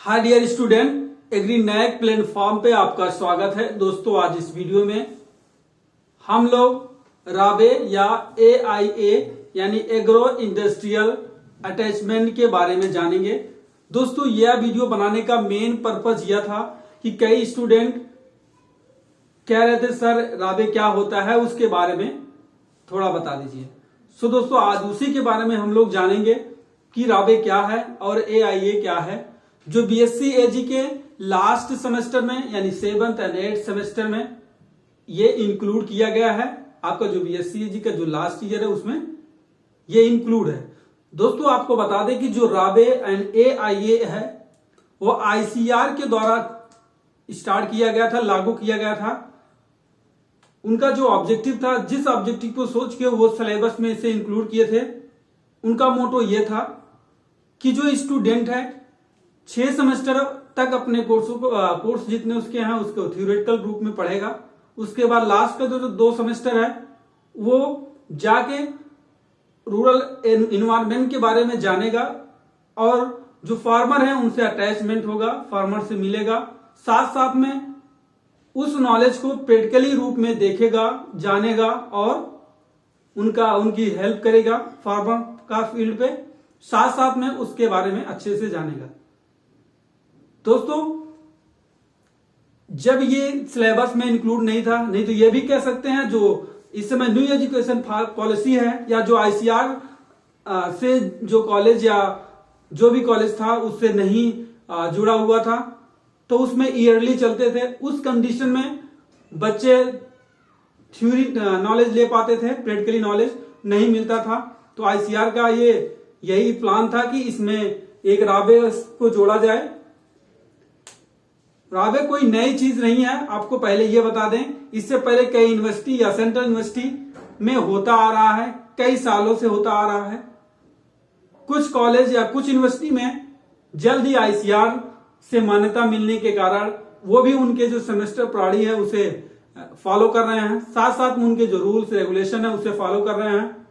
हाय dear student, agri knack platform पे आपका स्वागत है। दोस्तों, आज इस वीडियो में हम लोग राबे या AIA यानी एग्रो इंडस्ट्रियल अटैचमेंट के बारे में जानेंगे। दोस्तों, यह वीडियो बनाने का मेन पर्पज यह था कि कई स्टूडेंट कह रहे थे सर राबे क्या होता है, उसके बारे में थोड़ा बता दीजिए। सो दोस्तों, आज उसी के बारे में हम लोग जानेंगे कि राबे क्या है और AIA क्या है, जो BSc AG के लास्ट सेमेस्टर में यानी 7th and 8th सेमेस्टर में ये इंक्लूड किया गया है। आपका जो BSc AG का जो लास्ट ईयर है उसमें ये इंक्लूड है। दोस्तों, आपको बता दें कि जो राबे एंड AIA है वो ICAR के द्वारा स्टार्ट किया गया था, लागू किया गया था। उनका जो ऑब्जेक्टिव था, जिस ऑब्जेक्टिव को सोच के वो सिलेबस में इसे इंक्लूड किए थे, उनका मोटो ये था कि जो स्टूडेंट है 6 सेमेस्टर तक अपने कोर्स जितने उसके हैं उसको थ्योरेटिकल ग्रुप में पढ़ेगा। उसके बाद लास्ट का जो 2 सेमेस्टर है वो जाके रूरल इन्वायरमेंट के बारे में जानेगा और जो फार्मर है उनसे अटैचमेंट होगा, फार्मर से मिलेगा, साथ साथ में उस नॉलेज को प्रैक्टिकली रूप में देखेगा, जानेगा और उनकी हेल्प करेगा फार्मर का फील्ड पे, साथ साथ में उसके बारे में अच्छे से जानेगा। दोस्तों, जब ये सिलेबस में इंक्लूड नहीं था, नहीं तो ये भी कह सकते हैं जो इस समय न्यू एजुकेशन पॉलिसी है या जो ICAR से जो कॉलेज या जो भी कॉलेज था उससे नहीं जुड़ा हुआ था, तो उसमें ईयरली चलते थे। उस कंडीशन में बच्चे थ्योरी नॉलेज ले पाते थे, प्रैक्टिकली नॉलेज नहीं मिलता था। तो ICAR का यही प्लान था कि इसमें एक राबे को जोड़ा जाए। राबे कोई नई चीज नहीं है, आपको पहले ये बता दें। इससे पहले कई यूनिवर्सिटी या सेंट्रल यूनिवर्सिटी में होता आ रहा है, कई सालों से होता आ रहा है। कुछ कॉलेज या कुछ यूनिवर्सिटी में जल्द ही ICAR से मान्यता मिलने के कारण वो भी उनके जो सेमेस्टर प्रणाली है उसे फॉलो कर रहे हैं, साथ साथ में उनके जो रूल्स रेगुलेशन है उसे फॉलो कर रहे हैं।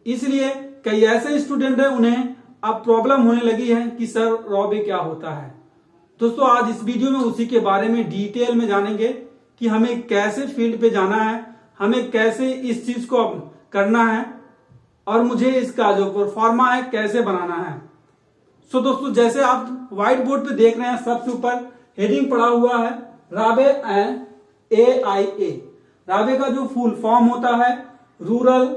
इसलिए कई ऐसे स्टूडेंट हैं उन्हें अब प्रॉब्लम होने लगी है कि सर राबे क्या होता है। दोस्तों, आज इस वीडियो में उसी के बारे में डिटेल में जानेंगे कि हमें कैसे फील्ड पे जाना है, हमें कैसे इस चीज को करना है और मुझे इसका जो परफॉर्मा है कैसे बनाना है। सो दोस्तों, जैसे आप व्हाइट बोर्ड पे देख रहे हैं, सबसे ऊपर हेडिंग पड़ा हुआ है राबे एंड AIA। राबे का जो फुल फॉर्म होता है rural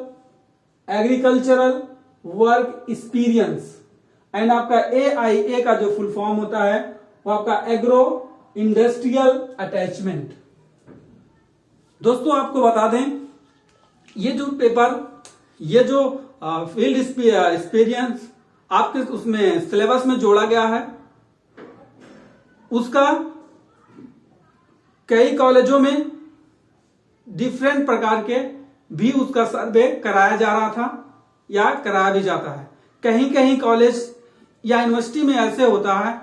agricultural work experience, and आपका AIA का जो फुल फॉर्म होता है वो आपका एग्रो इंडस्ट्रियल अटैचमेंट। दोस्तों, आपको बता दें ये जो पेपर, ये जो फील्ड एक्सपीरियंस आपके उसमें सिलेबस में जोड़ा गया है, उसका कई कॉलेजों में डिफरेंट प्रकार के भी उसका सर्वे कराया जा रहा था या कराया भी जाता है। कहीं कहीं कॉलेज या यूनिवर्सिटी में ऐसे होता है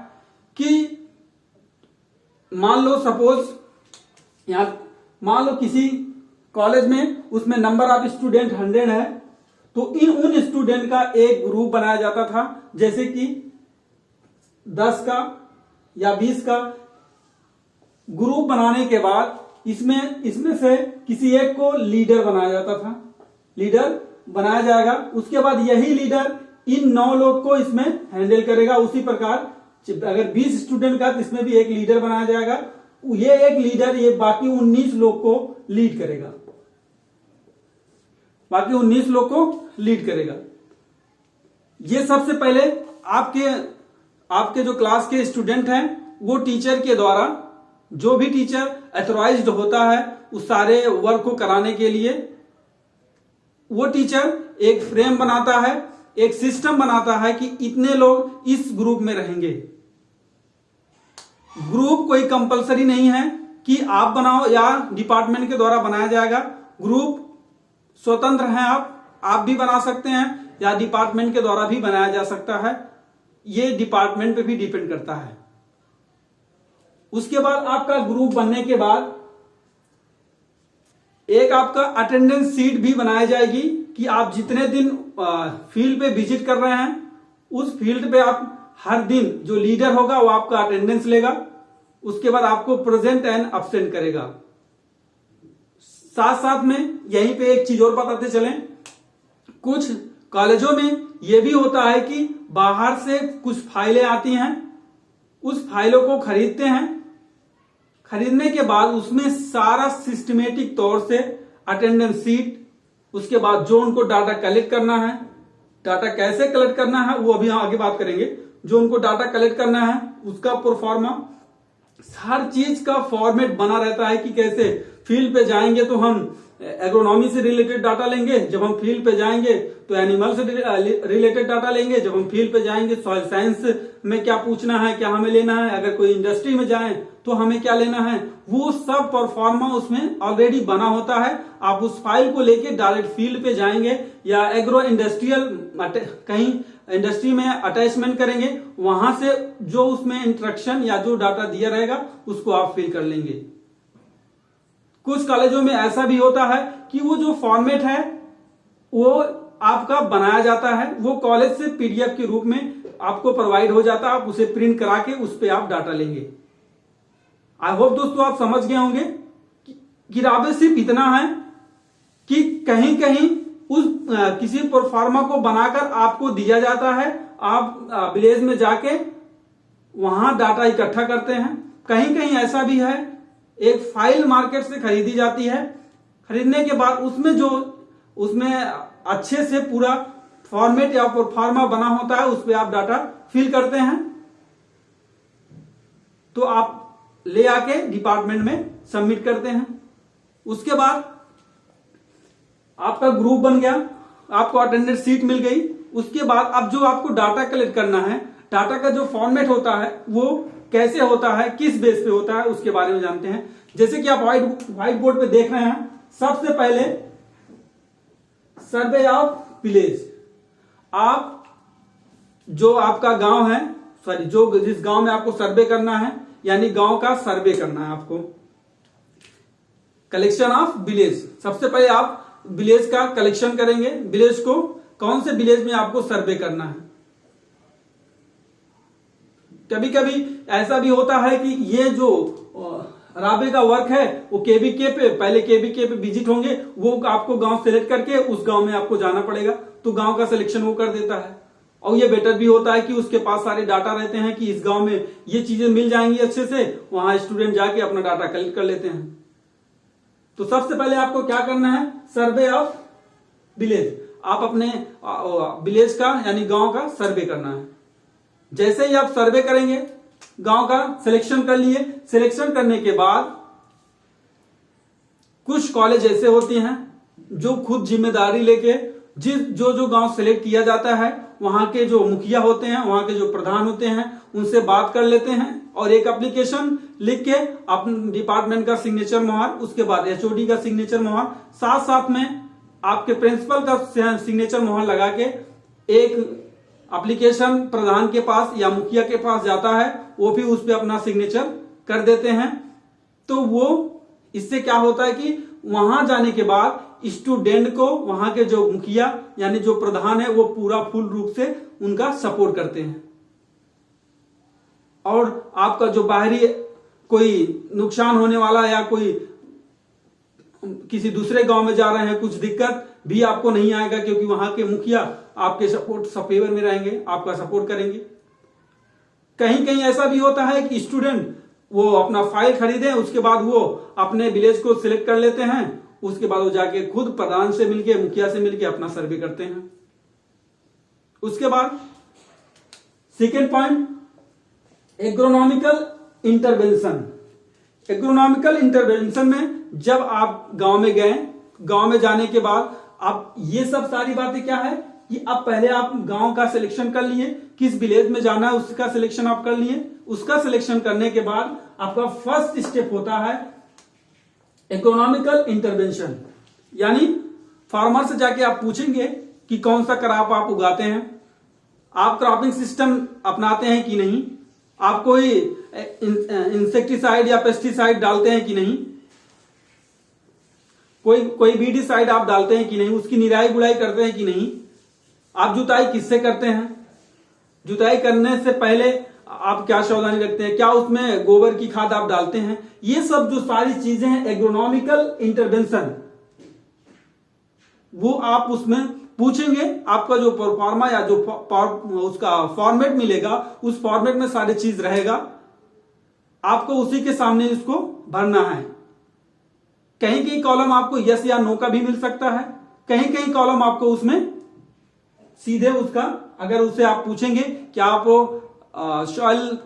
कि मान लो किसी कॉलेज में उसमें नंबर ऑफ स्टूडेंट 100 है, तो उन स्टूडेंट का एक ग्रुप बनाया जाता था, जैसे कि 10 का या 20 का ग्रुप बनाने के बाद इसमें से किसी एक को लीडर बनाया जाता था, लीडर बनाया जाएगा। उसके बाद यही लीडर इन 9 लोग को इसमें हैंडल करेगा। उसी प्रकार अगर 20 स्टूडेंट का तो इसमें भी एक लीडर बनाया जाएगा। ये एक लीडर ये बाकी 19 लोग को लीड करेगा, बाकी 19 लोग को लीड करेगा। ये सबसे पहले आपके जो क्लास के स्टूडेंट हैं वो टीचर के द्वारा, जो भी टीचर अथॉराइज्ड होता है उस सारे वर्क को कराने के लिए, वो टीचर एक फ्रेम बनाता है, एक सिस्टम बनाता है कि इतने लोग इस ग्रुप में रहेंगे। ग्रुप कोई कंपलसरी नहीं है कि आप बनाओ या डिपार्टमेंट के द्वारा बनाया जाएगा। ग्रुप स्वतंत्र हैं, आप भी बना सकते हैं या डिपार्टमेंट के द्वारा भी बनाया जा सकता है। ये डिपार्टमेंट पे भी डिपेंड करता है। उसके बाद आपका ग्रुप बनने के बाद एक आपका अटेंडेंस शीट भी बनाई जाएगी कि आप जितने दिन फील्ड पे विजिट कर रहे हैं उस फील्ड पे आप हर दिन जो लीडर होगा वो आपका अटेंडेंस लेगा, उसके बाद आपको प्रेजेंट एंड अब्सेंट करेगा। साथ साथ में यहीं पे एक चीज और बताते चलें, कुछ कॉलेजों में यह भी होता है कि बाहर से कुछ फाइलें आती हैं, उस फाइलों को खरीदते हैं, खरीदने के बाद उसमें सारा सिस्टमेटिक तौर से अटेंडेंस सीट, उसके बाद जो उनको डाटा कलेक्ट करना है, डाटा कैसे कलेक्ट करना है वो अभी आगे बात करेंगे, जो उनको डाटा कलेक्ट करना है उसका प्रोफार्मा, हर चीज का फॉर्मेट बना रहता है कि कैसे फील्ड पे जाएंगे तो हम एग्रोनॉमी से रिलेटेड डाटा लेंगे, जब हम फील्ड पे जाएंगे तो एनिमल से रिलेटेड डाटा लेंगे, जब हम फील्ड पे जाएंगे सॉइल साइंस में क्या पूछना है, क्या हमें लेना है, अगर कोई इंडस्ट्री में जाएं तो हमें क्या लेना है, वो सब परफॉर्मा उसमें ऑलरेडी बना होता है। आप उस फाइल को लेके डायरेक्ट फील्ड पे जाएंगे या एग्रो इंडस्ट्रियल कहीं इंडस्ट्री में अटैचमेंट करेंगे, वहां से जो उसमें इंस्ट्रक्शन या जो डाटा दिया रहेगा उसको आप फिल कर लेंगे। कुछ कॉलेजों में ऐसा भी होता है कि वो जो फॉर्मेट है वो आपका बनाया जाता है, वो कॉलेज से पीडीएफ के रूप में आपको प्रोवाइड हो जाता है, आप उसे प्रिंट करा के उस पर आप डाटा लेंगे। आई होप दोस्तों आप समझ गए होंगे कि राबे सिर्फ इतना है कि कहीं कहीं उस किसी प्रोफार्मा को बनाकर आपको दिया जाता है, आप विलेज में जाके वहां डाटा इकट्ठा करते हैं। कहीं कहीं ऐसा भी है एक फाइल मार्केट से खरीदी जाती है, खरीदने के बाद उसमें अच्छे से पूरा फॉर्मेट या प्रोफार्मा बना होता है, उस पर आप डाटा फिल करते हैं, तो आप ले आके डिपार्टमेंट में सबमिट करते हैं। उसके बाद आपका ग्रुप बन गया, आपको अटेंडेंस सीट मिल गई। उसके बाद अब जो आपको डाटा कलेक्ट करना है, डाटा का जो फॉर्मेट होता है वो कैसे होता है, किस बेस पे होता है, उसके बारे में जानते हैं। जैसे कि आप व्हाइट बोर्ड पे देख रहे हैं, सबसे पहले सर्वे ऑफ विलेज। आप जो आपका गांव है, जो जिस गांव में आपको सर्वे करना है, यानी गांव का सर्वे करना है आपको। कलेक्शन ऑफ विलेज, सबसे पहले आप विलेज का कलेक्शन करेंगे, विलेज को कौन से विलेज में आपको सर्वे करना है। कभी कभी ऐसा भी होता है कि ये जो राबे का वर्क है वो केबीके पे, पहले केबीके पे विजिट होंगे, वो आपको गांव सेलेक्ट करके उस गांव में आपको जाना पड़ेगा, तो गांव का सिलेक्शन वो कर देता है। और ये बेटर भी होता है कि उसके पास सारे डाटा रहते हैं कि इस गांव में ये चीजें मिल जाएंगी अच्छे से, वहां स्टूडेंट जाके अपना डाटा कलेक्ट कर लेते हैं। तो सबसे पहले आपको क्या करना है, सर्वे ऑफ विलेज। आप अपने विलेज का यानी गांव का सर्वे करना है। जैसे ही आप सर्वे करेंगे, गांव का सिलेक्शन कर लिए, सिलेक्शन करने के बाद कुछ कॉलेज ऐसे होते हैं जो खुद जिम्मेदारी लेके जो गांव सिलेक्ट किया जाता है, वहां के जो मुखिया होते हैं, वहां के जो प्रधान होते हैं, उनसे बात कर लेते हैं और एक एप्लीकेशन लिख के अपने डिपार्टमेंट का सिग्नेचर मोहर, उसके बाद एचओडी का सिग्नेचर मोहर, साथ साथ में आपके प्रिंसिपल का सिग्नेचर मोहर लगा के एक एप्लीकेशन प्रधान के पास या मुखिया के पास जाता है, वो भी उस पर अपना सिग्नेचर कर देते हैं। तो वो इससे क्या होता है कि वहां जाने के बाद स्टूडेंट को वहां के जो मुखिया यानी जो प्रधान है वो पूरा फुल रूप से उनका सपोर्ट करते हैं। और आपका जो बाहरी कोई नुकसान होने वाला या कोई किसी दूसरे गांव में जा रहे हैं, कुछ दिक्कत भी आपको नहीं आएगा, क्योंकि वहां के मुखिया आपके फेवर में रहेंगे, आपका सपोर्ट करेंगे। कहीं कहीं ऐसा भी होता है कि स्टूडेंट वो अपना फाइल खरीदे, उसके बाद वो अपने विलेज को सिलेक्ट कर लेते हैं, उसके बाद वो जाके खुद प्रधान से मिलके, मुखिया से मिलके अपना सर्वे करते हैं। उसके बाद second point, agronomical intervention. Agronomical intervention में जब आप गांव में गए, गांव में जाने के बाद आप ये सब सारी बातें क्या है कि अब पहले आप गांव का सिलेक्शन कर लिए, किस विलेज में जाना है उसका सिलेक्शन आप कर लिए। उसका सिलेक्शन करने के बाद आपका फर्स्ट स्टेप होता है इकोनॉमिकल इंटरवेंशन, यानी फार्मर से जाके आप पूछेंगे कि कौन सा क्रॉप आप उगाते हैं, आप क्रॉपिंग सिस्टम अपनाते हैं कि नहीं, आप कोई इंसेक्टिसाइड या पेस्टिसाइड डालते हैं कि नहीं, कोई वीडिसाइड आप डालते हैं कि नहीं, उसकी निराई गुड़ाई करते हैं कि नहीं, आप जुताई किससे करते हैं, जुताई करने से पहले आप क्या सावधानी रखते हैं, क्या उसमें गोबर की खाद आप डालते हैं, ये सब जो सारी चीजें हैं एग्रोनॉमिकल इंटरवेंशन, वो आप उसमें पूछेंगे। आपका जो परफॉर्मा या जो उसका फॉर्मेट मिलेगा, उस फॉर्मेट में सारी चीज रहेगा, आपको उसी के सामने इसको भरना है। कहीं कहीं कॉलम आपको यस या नो का भी मिल सकता है, कहीं कहीं कॉलम आपको उसमें सीधे उसका, अगर उससे आप पूछेंगे क्या आप सॉइल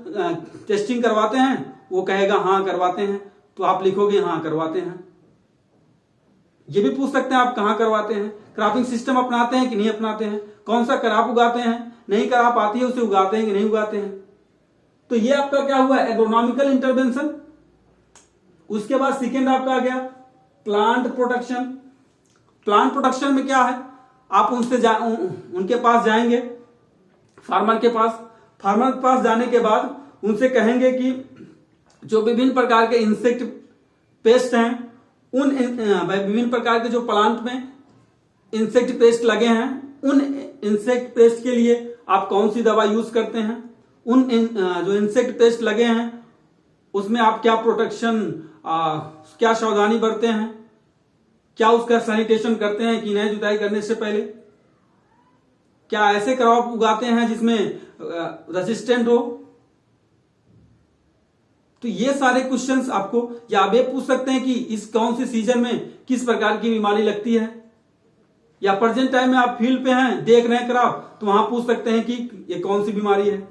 टेस्टिंग करवाते हैं, वो कहेगा हाँ करवाते हैं, तो आप लिखोगे हाँ करवाते हैं। ये भी पूछ सकते हैं आप कहाँ करवाते हैं, क्रॉपिंग सिस्टम अपनाते हैं कि नहीं अपनाते हैं, कौन सा क्रॉप उगाते हैं, नहीं क्रॉप आती है उसे उगाते हैं कि नहीं उगाते हैं। तो ये आपका क्या हुआ, एग्रोनॉमिकल इंटरवेंशन। उसके बाद सेकेंड आपका आ गया प्लांट प्रोटेक्शन। प्लांट प्रोटेक्शन में क्या है, आप उनके पास जाएंगे, फार्मर के पास जाने के बाद उनसे कहेंगे कि जो विभिन्न प्रकार के इंसेक्ट पेस्ट हैं, उन विभिन्न प्रकार के जो प्लांट में इंसेक्ट पेस्ट लगे हैं, उन इंसेक्ट पेस्ट के लिए आप कौन सी दवा यूज करते हैं, जो इंसेक्ट पेस्ट लगे हैं उसमें आप क्या प्रोटेक्शन, क्या सावधानी बरते हैं, क्या उसका सैनिटेशन करते हैं कि नहीं जुताई करने से पहले, क्या ऐसे क्रॉप उगाते हैं जिसमें रेजिस्टेंट हो। तो ये सारे क्वेश्चंस आपको, या आप ये पूछ सकते हैं कि इस कौन से सीजन में किस प्रकार की बीमारी लगती है, या प्रेजेंट टाइम में आप फील्ड पे हैं देख रहे हैं क्रॉप, तो वहां पूछ सकते हैं कि ये कौन सी बीमारी है।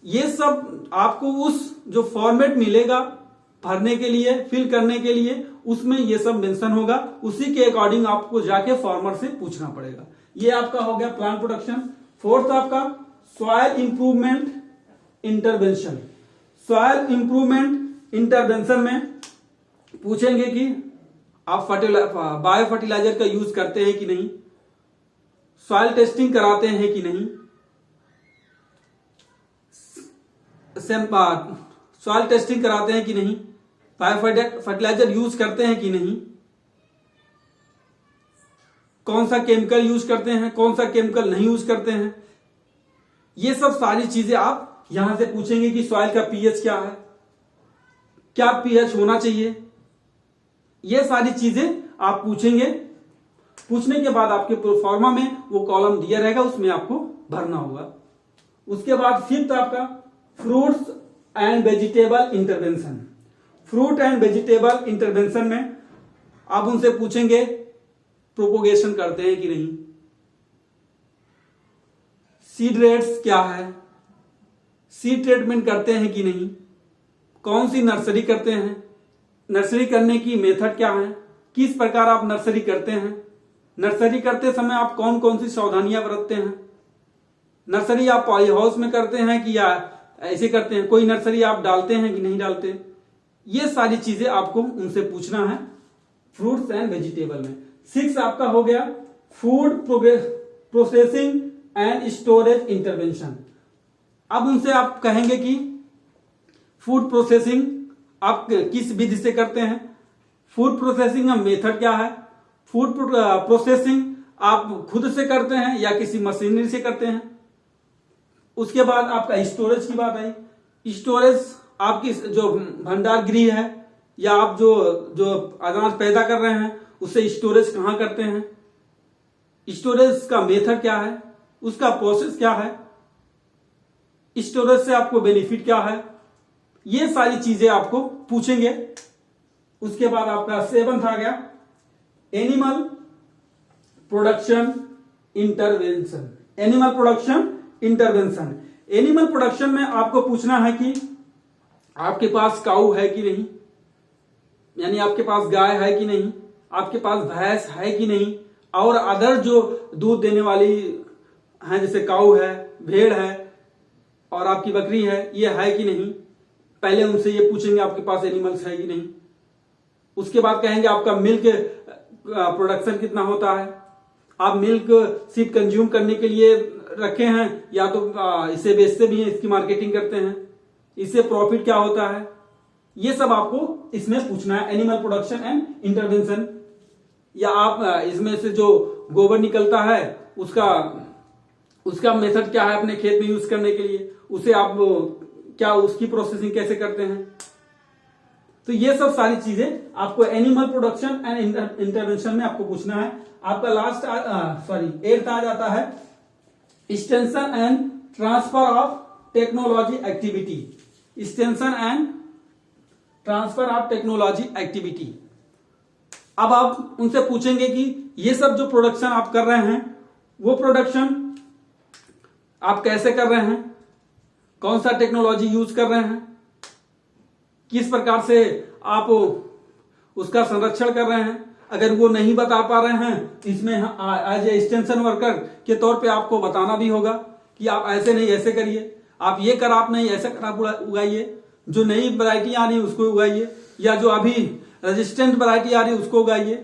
ये सब आपको उस जो फॉर्मेट मिलेगा भरने के लिए, फिल करने के लिए, उसमें ये सब मेंशन होगा, उसी के अकॉर्डिंग आपको जाके फार्मर से पूछना पड़ेगा। ये आपका हो गया प्लांट प्रोडक्शन। फोर्थ आपका soil improvement intervention. Soil improvement intervention में पूछेंगे कि आप बायो फर्टिलाइजर का यूज करते हैं कि नहीं, सॉइल टेस्टिंग कराते हैं कि नहीं, सॉइल टेस्टिंग कराते हैं कि नहीं, बायो फर्टिलाइजर यूज करते हैं कि नहीं, कौन सा केमिकल यूज करते हैं, कौन सा केमिकल नहीं यूज करते हैं। ये सब सारी चीजें आप यहां से पूछेंगे कि सॉइल का पीएच क्या है, क्या पीएच होना चाहिए। ये सारी चीजें आप पूछेंगे। पूछने के बाद आपके प्रोफार्मा में वो कॉलम दिया रहेगा, उसमें आपको भरना होगा। उसके बाद फिफ्थ आपका fruits and vegetable intervention. Fruit and vegetable intervention में आप उनसे पूछेंगे प्रोपोगेशन करते हैं कि नहीं, सीड रेट्स क्या है, सीड ट्रीटमेंट करते हैं कि नहीं, कौन सी नर्सरी करते हैं, नर्सरी करने की मेथड क्या है, किस प्रकार आप नर्सरी करते हैं, नर्सरी करते समय आप कौन कौन सी सावधानियां बरतते हैं, नर्सरी आप पॉली हाउस में करते हैं कि या ऐसे करते हैं, कोई नर्सरी आप डालते हैं कि नहीं डालते। ये सारी चीजें आपको उनसे पूछना है फ्रूट्स एंड वेजिटेबल में। 6 आपका हो गया food processing and storage intervention. अब उनसे आप कहेंगे कि फूड प्रोसेसिंग आप किस विधि से करते हैं, फूड प्रोसेसिंग का मेथड क्या है, फूड प्रोसेसिंग आप खुद से करते हैं या किसी मशीनरी से करते हैं। उसके बाद आपका स्टोरेज की बात आई। स्टोरेज आपकी जो भंडार गृह है या आप जो अनाज पैदा कर रहे हैं उससे स्टोरेज कहां करते हैं, स्टोरेज का मेथड क्या है, उसका प्रोसेस क्या है, स्टोरेज से आपको बेनिफिट क्या है, ये सारी चीजें आपको पूछेंगे। उसके बाद आपका 7th आ गया animal production intervention. Animal production intervention, animal production में आपको पूछना है कि आपके पास काऊ है कि नहीं, यानी आपके पास गाय है कि नहीं, आपके पास भैंस है कि नहीं, और अदर जो दूध देने वाली हैं जैसे काऊ है, भेड़ है और आपकी बकरी है, ये है कि नहीं। पहले उनसे ये पूछेंगे आपके पास एनिमल्स है कि नहीं। उसके बाद कहेंगे आपका मिल्क प्रोडक्शन कितना होता है, आप मिल्क सिर्फ कंज्यूम करने के लिए रखे हैं या तो इसे बेचते भी हैं, इसकी मार्केटिंग करते हैं, इससे प्रॉफिट क्या होता है। ये सब आपको इसमें पूछना है, एनिमल प्रोडक्शन एंड इंटरवेंशन। या आप इसमें से जो गोबर निकलता है उसका उसका मेथड क्या है अपने खेत में यूज करने के लिए, उसे आप क्या उसकी प्रोसेसिंग कैसे करते हैं। तो ये सब सारी चीजें आपको एनिमल प्रोडक्शन एंड इंटरवेंशन में आपको पूछना है। आपका लास्ट 8th आ जाता है extension and transfer of technology activity. Extension and transfer of technology activity. अब आप उनसे पूछेंगे कि ये सब जो प्रोडक्शन आप कर रहे हैं वो प्रोडक्शन आप कैसे कर रहे हैं, कौन सा टेक्नोलॉजी यूज कर रहे हैं, किस प्रकार से आप उसका संरक्षण कर रहे हैं। अगर वो नहीं बता पा रहे हैं इसमें एज ए एक्सटेंशन वर्कर के तौर पे आपको बताना भी होगा कि आप ऐसे नहीं ऐसे करिए, आप ये कर आप नहीं ऐसे कर आप उगाइए, जो नई वैरायटी आ रही है उसको उगाइए, या जो अभी रेजिस्टेंट वैरायटी आ रही है उसको उगाइए।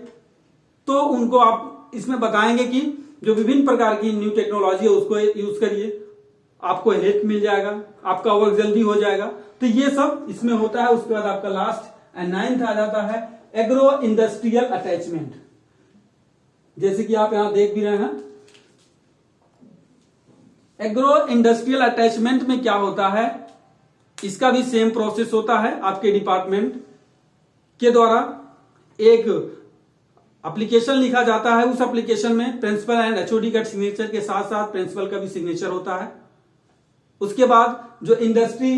तो उनको आप इसमें बताएंगे कि जो विभिन्न प्रकार की न्यू टेक्नोलॉजी है उसको यूज करिए, आपको हेल्प मिल जाएगा, आपका वर्क जल्दी हो जाएगा। तो ये सब इसमें होता है। उसके बाद आपका लास्ट 9th आ जाता है एग्रो इंडस्ट्रियल अटैचमेंट। जैसे कि आप यहां देख भी रहे हैं, एग्रो इंडस्ट्रियल अटैचमेंट में क्या होता है, इसका भी सेम प्रोसेस होता है। आपके डिपार्टमेंट के द्वारा एक एप्लीकेशन लिखा जाता है, उस एप्लीकेशन में प्रिंसिपल एंड एचओडी का सिग्नेचर के साथ साथ प्रिंसिपल का भी सिग्नेचर होता है। उसके बाद जो इंडस्ट्री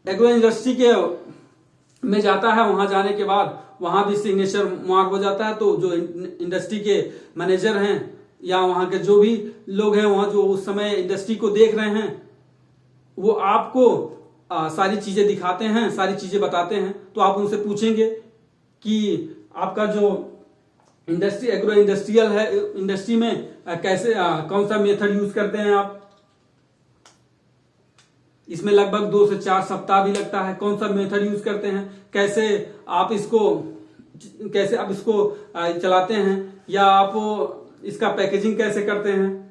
एग्रो इंडस्ट्री के में जाता है, वहां जाने के बाद वहां भी सिग्नेचर मार्क हो जाता है। तो जो इंडस्ट्री के मैनेजर हैं या वहां के जो भी लोग हैं वहां जो उस समय इंडस्ट्री को देख रहे हैं वो आपको सारी चीजें दिखाते हैं, सारी चीजें बताते हैं। तो आप उनसे पूछेंगे कि आपका जो इंडस्ट्री एग्रो इंडस्ट्रियल है, इंडस्ट्री में कैसे कौन सा मेथड यूज करते हैं आप। इसमें लगभग 2 से 4 सप्ताह भी लगता है। कौन सा मेथड यूज करते हैं, कैसे आप इसको चलाते हैं, या आप इसका पैकेजिंग कैसे करते हैं।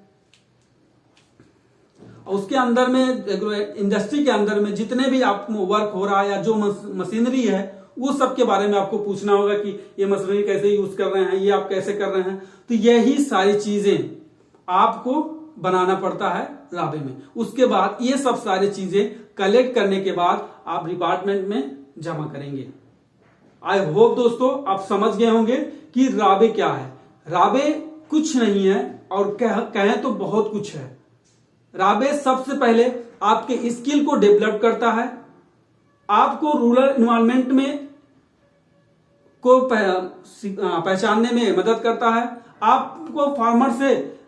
उसके अंदर में एग्रो इंडस्ट्री के अंदर में जितने भी आप वर्क हो रहा है या जो मशीनरी है वो सब के बारे में आपको पूछना होगा कि ये मशीनरी कैसे यूज कर रहे हैं, ये आप कैसे कर रहे हैं। तो यही सारी चीजें आपको बनाना पड़ता है राबे में। उसके बाद ये सब सारी चीजें कलेक्ट करने के बाद आप डिपार्टमेंट में जमा करेंगे। आई होप दोस्तों आप समझ गए होंगे कि राबे क्या है। राबे कुछ नहीं है और कहें तो बहुत कुछ है। राबे सबसे पहले आपके स्किल को डेवलप करता है, आपको रूरल एनवायरनमेंट में को पहचानने में मदद करता है, आपको फार्मर से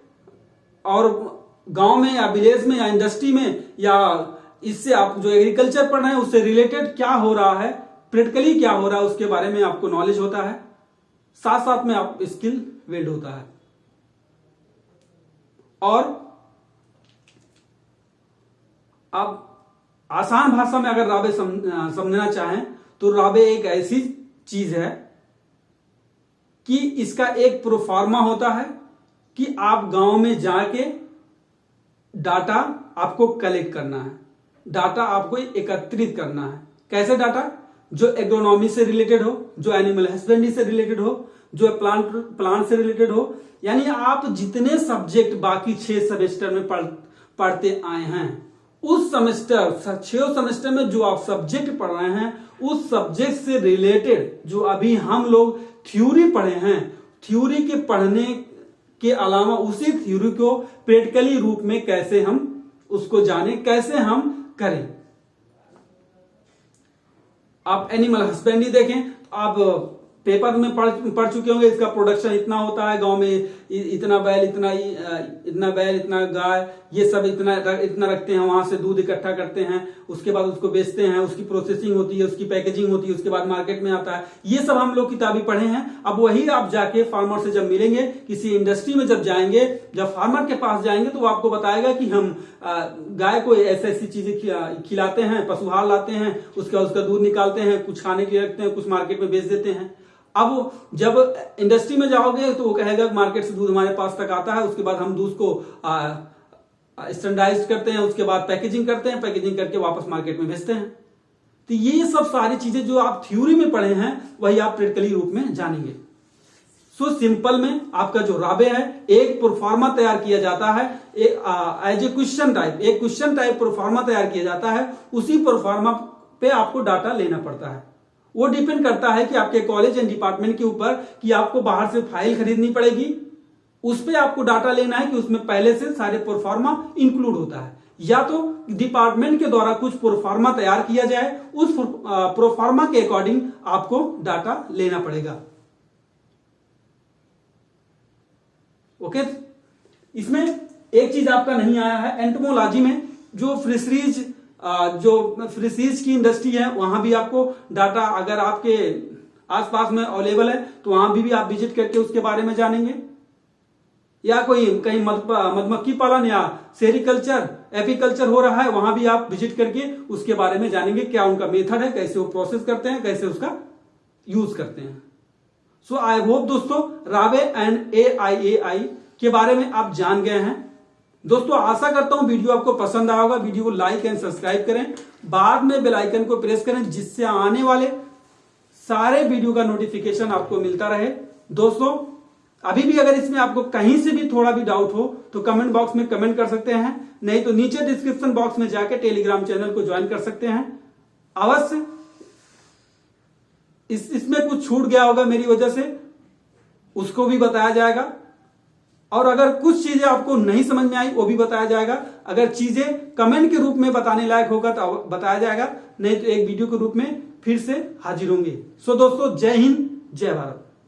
और गांव में या विलेज में या इंडस्ट्री में या इससे आप जो एग्रीकल्चर पढ़ रहे हैं उससे रिलेटेड क्या हो रहा है, प्रैक्टिकली क्या हो रहा है उसके बारे में आपको नॉलेज होता है। साथ साथ में आप स्किल बिल्ड होता है। और आप आसान भाषा में अगर राबे समझना चाहें तो राबे एक ऐसी चीज है कि इसका एक प्रोफार्मा होता है कि आप गांव में जाके डाटा आपको कलेक्ट करना है, डाटा आपको एकत्रित करना है। कैसे डाटा, जो एग्रोनॉमी से रिलेटेड हो, जो एनिमल हस्बेंड्री से रिलेटेड हो, जो प्लांट से रिलेटेड हो। यानी आप जितने सब्जेक्ट बाकी 6 सेमेस्टर में पढ़ते आए हैं उस सेमेस्टर 6 सेमेस्टर में जो आप सब्जेक्ट पढ़ रहे हैं उस सब्जेक्ट से रिलेटेड जो अभी हम लोग थ्योरी पढ़े हैं, थ्योरी के पढ़ने के अलावा उसी थ्योरी को प्रैक्टिकली रूप में कैसे हम उसको जाने, कैसे हम करें। आप एनिमल हस्बेंड्री देखें तो आप पेपर में पढ़ चुके होंगे, इसका प्रोडक्शन इतना होता है गांव में, इतना बैल इतना गाय, ये सब इतना रखते हैं, वहां से दूध इकट्ठा करते हैं, उसके बाद उसको बेचते हैं, उसकी प्रोसेसिंग होती है, उसकी पैकेजिंग होती है, उसके बाद मार्केट में आता है। ये सब हम लोग किताबी पढ़े हैं। अब वही आप जाके फार्मर से जब मिलेंगे, किसी इंडस्ट्री में जब जाएंगे, जब फार्मर के पास जाएंगे तो वो आपको बताएगा कि हम गाय को ऐसी चीजें खिलाते हैं, पशुहार लाते हैं, उसका दूध निकालते हैं, कुछ खाने के लिए रखते हैं, कुछ मार्केट में बेच देते हैं। अब जब इंडस्ट्री में जाओगे तो वो कहेगा मार्केट से दूध हमारे पास तक आता है, उसके बाद हम दूध को स्टैंडर्डाइज करते हैं, उसके बाद पैकेजिंग करते हैं, पैकेजिंग करके वापस मार्केट में भेजते हैं। तो ये सब सारी चीजें जो आप थ्योरी में पढ़े हैं वही आप प्रैक्टिकली रूप में जानेंगे। सो सिंपल में आपका जो राबे है एक प्रोफार्मा तैयार किया जाता है एज ए क्वेश्चन टाइप, एक क्वेश्चन टाइप प्रोफार्मा तैयार किया जाता है। उसी प्रोफार्मा पे आपको डाटा लेना पड़ता है। वो डिपेंड करता है कि आपके कॉलेज एंड डिपार्टमेंट के ऊपर कि आपको बाहर से फाइल खरीदनी पड़ेगी, उस पे आपको डाटा लेना है कि उसमें पहले से सारे प्रोफार्मा इंक्लूड होता है, या तो डिपार्टमेंट के द्वारा कुछ प्रोफार्मा तैयार किया जाए, उस प्रोफार्मा के अकॉर्डिंग आपको डाटा लेना पड़ेगा। ओके, इसमें एक चीज आपका नहीं आया है, एंटोमोलॉजी में जो फिशरीज की इंडस्ट्री है वहां भी आपको डाटा अगर आपके आसपास में अवेलेबल है तो वहां भी आप विजिट करके उसके बारे में जानेंगे। या कोई कहीं मधुमक्खी पालन या सेरिकल्चर एपीकल्चर हो रहा है, वहां भी आप विजिट करके उसके बारे में जानेंगे, क्या उनका मेथड है, कैसे वो प्रोसेस करते हैं, कैसे उसका यूज करते हैं। सो आई होप दोस्तों रावे एंड AIAI के बारे में आप जान गए हैं। दोस्तों आशा करता हूं वीडियो आपको पसंद आया होगा। वीडियो को लाइक एंड सब्सक्राइब करें, बाद में बेल आइकन को प्रेस करें जिससे आने वाले सारे वीडियो का नोटिफिकेशन आपको मिलता रहे। दोस्तों अभी भी अगर इसमें आपको कहीं से भी थोड़ा भी डाउट हो तो कमेंट बॉक्स में कमेंट कर सकते हैं, नहीं तो नीचे डिस्क्रिप्शन बॉक्स में जाकर टेलीग्राम चैनल को ज्वाइन कर सकते हैं। अवश्य इसमें कुछ छूट गया होगा मेरी वजह से, उसको भी बताया जाएगा, और अगर कुछ चीजें आपको नहीं समझ में आई वो भी बताया जाएगा। अगर चीजें कमेंट के रूप में बताने लायक होगा तो बताया जाएगा, नहीं तो एक वीडियो के रूप में फिर से हाजिर होंगे। सो दोस्तों जय हिंद जय भारत।